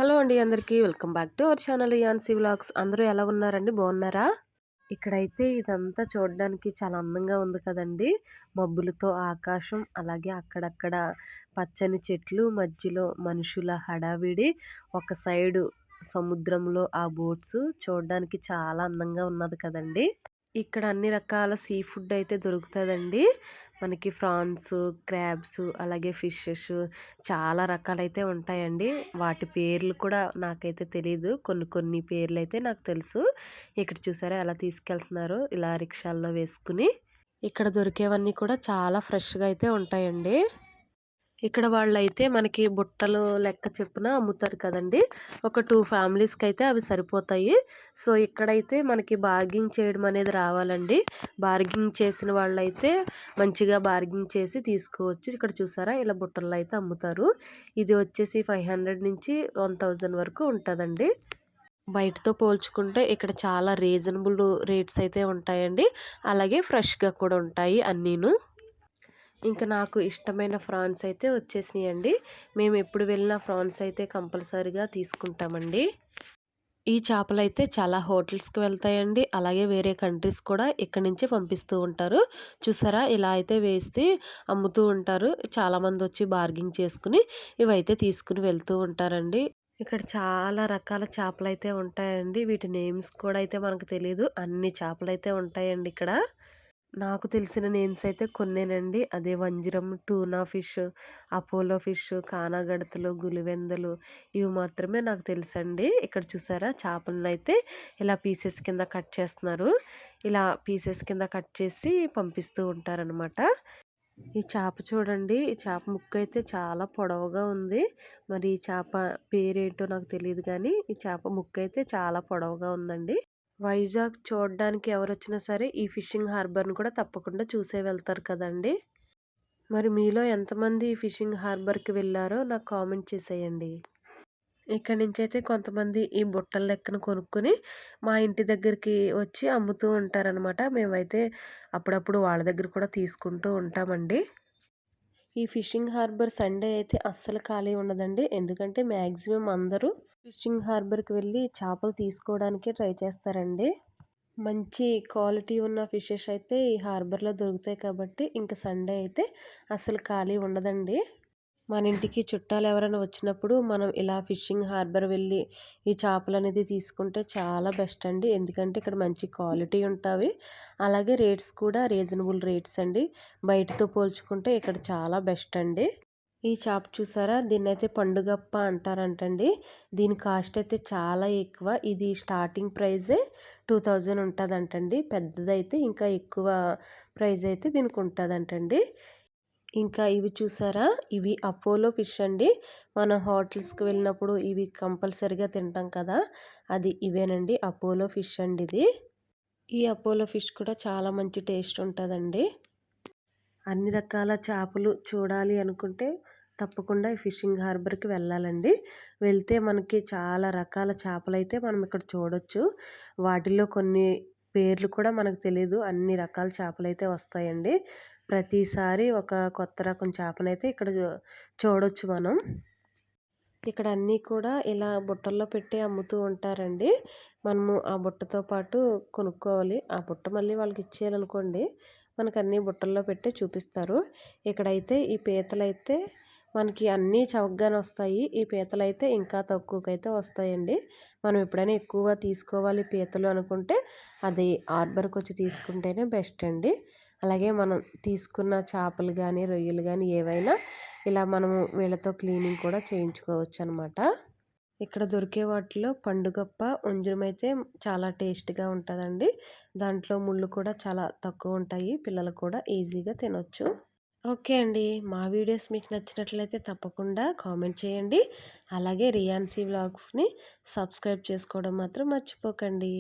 Hello అండి అందరికీ welcome back to our channel ANSI vlogs. అందరూ ఎలా ఉన్నారండి? బాగున్నారా? ఇక్కడైతే ఇదంతా చూడడానికి చాలా అందంగా ఉంది కదండి. మబ్బులతో ఆకాశం, అలాగే అక్కడక్కడ పచ్చని చెట్లు, మధ్యలో మనుషుల హడావిడి, ఒక సైడు సముద్రంలో ఆ బోట్స్ చూడడానికి చాలా అందంగా ఉన్నది కదండి. ఇక్కడ అన్ని రకాల సీ ఫుడ్ అయితే దొరుకుతదండి. మనకి ఫ్రాన్స్, క్రాబ్స్, అలాగే ఫిషెస్ చాలా రకాలైతే ఉంటాయండి. వాటి పేర్లు కూడా నాకైతే తెలీదు. కొన్ని కొన్ని పేర్లయితే నాకు తెలుసు. ఇక్కడ చూసారా ఎలా తీసుకెళ్తున్నారో ఇలా రిక్షాల్లో వేసుకుని. ఇక్కడ దొరికేవన్నీ కూడా చాలా ఫ్రెష్‌గా అయితే ఉంటాయండి. ఇక్కడ వాళ్ళైతే మనకి బుట్టలు లెక్క చొప్పున అమ్ముతారు కదండీ. ఒక 2 ఫ్యామిలీస్‌కైతే అవి సరిపోతాయి. సో, ఇక్కడైతే మనకి బార్గింగ్ చేయడం అనేది రావాలండి. బార్గింగ్ చేసిన వాళ్ళైతే మంచిగా బార్గింగ్ చేసి తీసుకోవచ్చు. ఇక్కడ చూసారా ఇలా బుట్టల్లో అయితే అమ్ముతారు. ఇది వచ్చేసి 500 నుంచి 1000 వరకు ఉంటదండి. బయటతో పోల్చుకుంటే ఇక్కడ చాలా రీజనబుల్ రేట్స్ అయితే ఉంటాయండి. అలాగే ఫ్రెష్‌గా కూడా ఉంటాయి అన్నీను. ఇంక నాకు ఇష్టమైన ఫ్రాన్స్ అయితే వచ్చేసినాయండి. మేము ఎప్పుడు వెళ్ళినా ఫ్రాన్స్ అయితే కంపల్సరీగా తీసుకుంటామండి. ఈ చేపలైతే చాలా హోటల్స్‌కి వెళ్తాయండి. అలాగే వేరే కంట్రీస్ కూడా ఇక్కడి నుంచే పంపిస్తూ ఉంటారు. చూసారా ఇలా అయితే వేసి అమ్ముతూ ఉంటారు. చాలామందొచ్చి బార్గింగ్ చేసుకొని ఇవైతే తీసుకొని వెళ్తూ ఉంటారండి. ఇక్కడ చాలా రకాల చేపలైతే ఉంటాయండి. వీటి నేమ్స్ కూడా అయితే మనకు తెలీదు. అన్ని చేపలైతే ఉంటాయండి ఇక్కడ. నాకు తెలిసిన నేమ్స్ అయితే కొన్నేనండి. అదే వంజరం, టూనా ఫిష్, అపోలో ఫిష్, కానాగడతలు, గులివెందలు ఇవి మాత్రమే నాకు తెలుసండి. ఇక్కడ చూసారా చేపలనైతే ఇలా పీసెస్ కింద కట్ చేస్తున్నారు. ఇలా పీసెస్ కింద కట్ చేసి పంపిస్తూ ఉంటారనమాట. ఈ చేప చూడండి. ఈ చేప ముక్కయితే చాలా పొడవుగా ఉంది. మరి ఈ చేప పేరేంటో నాకు తెలీదు గానీ, ఈ చేప ముక్కయితే చాలా పొడవుగా ఉందండి. వైజాగ్ చూడడానికి ఎవరొచ్చినా సరే ఈ ఫిషింగ్ హార్బర్‌ని కూడా తప్పకుండా చూసే వెళ్తారు కదండీ! మరి మీలో ఎంతమంది ఈ ఫిషింగ్ హార్బర్‌కి వెళ్లారో నాకు కామెంట్ చేసేయండి. ఇక్కడి నుంచైతే కొంతమంది ఈ బుట్టల లెక్కన కొనుక్కొని మా ఇంటి దగ్గరికి వచ్చి అమ్ముతూ ఉంటారనమాట. మేమైతే అప్పుడప్పుడు వాళ్ళ దగ్గర కూడా తీసుకుంటూ ఉంటామండి. ఈ ఫిషింగ్ హార్బర్ సండే అయితే అస్సలు ఖాళీ ఉండదండి. ఎందుకంటే మాక్సిమం అందరూ ఫిషింగ్ హార్బర్‌కి వెళ్లి చేపలు తీసుకోవడానికే ట్రై చేస్తారండి. మంచి క్వాలిటీ ఉన్న ఫిషెస్ అయితే ఈ హార్బర్‌లో దొరుకుతాయి కాబట్టి ఇంక సండే అయితే అస్సలు ఖాళీ ఉండదండి. మన ఇంటికి చుట్టాలు ఎవరైనా వచ్చినప్పుడు మనం ఇలా ఫిషింగ్ హార్బర్ వెళ్ళి ఈ చేపలనేది తీసుకుంటే చాలా బెస్ట్ అండి. ఎందుకంటే ఇక్కడ మంచి క్వాలిటీ ఉంటాయి. అలాగే రేట్స్ కూడా రీజనబుల్ రేట్స్ అండి. బయటతో పోల్చుకుంటే ఇక్కడ చాలా బెస్ట్ అండి. ఈ చేప చూసారా? దీన్నైతే పండుగప్ప అంటారంటండి. దీని కాస్ట్ అయితే చాలా ఎక్కువ. ఇది స్టార్టింగ్ ప్రైజే 2000 ఉంటదంటండి. పెద్దదైతే ఇంకా ఎక్కువ ప్రైజ్ అయితే దీనికి ఉంటదంటండి. ఇంకా ఇవి చూసారా? ఇవి అపోలో ఫిష్ అండి. మనం హోటల్స్‌కి వెళ్ళినప్పుడు ఇవి కంపల్సరీగా తింటాం కదా! అది ఇవేనండి. అపోలో ఫిష్ అండి ఇది. ఈ అపోలో ఫిష్ కూడా చాలా మంచి టేస్ట్ ఉంటదండి. అన్ని రకాల చేపలు చూడాలి అనుకుంటే తప్పకుండా ఈ ఫిషింగ్ హార్బర్‌కి వెళ్ళాలండి. వెళ్తే మనకి చాలా రకాల చేపలైతే మనం ఇక్కడ చూడొచ్చు. వాటిల్లో కొన్ని పేర్లు కూడా మనకు తెలీదు. అన్ని రకాల చేపలైతే వస్తాయండి. ప్రతిసారి ఒక కొత్త రకం చేపనైతే ఇక్కడ చూడొచ్చు మనం. ఇక్కడ అన్నీ కూడా ఇలా బుట్టల్లో పెట్టి అమ్ముతూ ఉంటారండి. మనము ఆ బుట్టతో పాటు కొనుక్కోవాలి. ఆ బుట్ట మళ్ళీ వాళ్ళకి ఇచ్చేయాలనుకోండి, మనకన్నీ బుట్టల్లో పెట్టి చూపిస్తారు. ఇక్కడైతే ఈ పీతలైతే మనకి అన్నీ చవకగానే వస్తాయి. ఈ పీతలైతే ఇంకా తక్కువకైతే వస్తాయండి. మనం ఎప్పుడైనా ఎక్కువగా తీసుకోవాలి పీతలు అనుకుంటే అది హార్బర్‌కొచ్చి తీసుకుంటేనే బెస్ట్ అండి. అలాగే మనం తీసుకున్న చేపలు గానీ, రొయ్యలు గానీ ఏవైనా ఇలా మనము వీళ్ళతో క్లీనింగ్ కూడా చేయించుకోవచ్చనమాట. ఇక్కడ దొరికే వాటిలో పండుగప్ప, ఉంజరమైతే చాలా టేస్ట్‌గా ఉంటదండి. దాంట్లో ముళ్ళు కూడా చాలా తక్కువుంటాయి. పిల్లలు కూడా ఈజీగా తినొచ్చు. ఓకే అండి. మా వీడియోస్ మీకు నచ్చినట్లయితే తప్పకుండా కామెంట్ చేయండి. అలాగే రియాన్సీ వ్లాగ్స్‌ని సబ్స్క్రైబ్ చేసుకోవడం మాత్రం మర్చిపోకండి.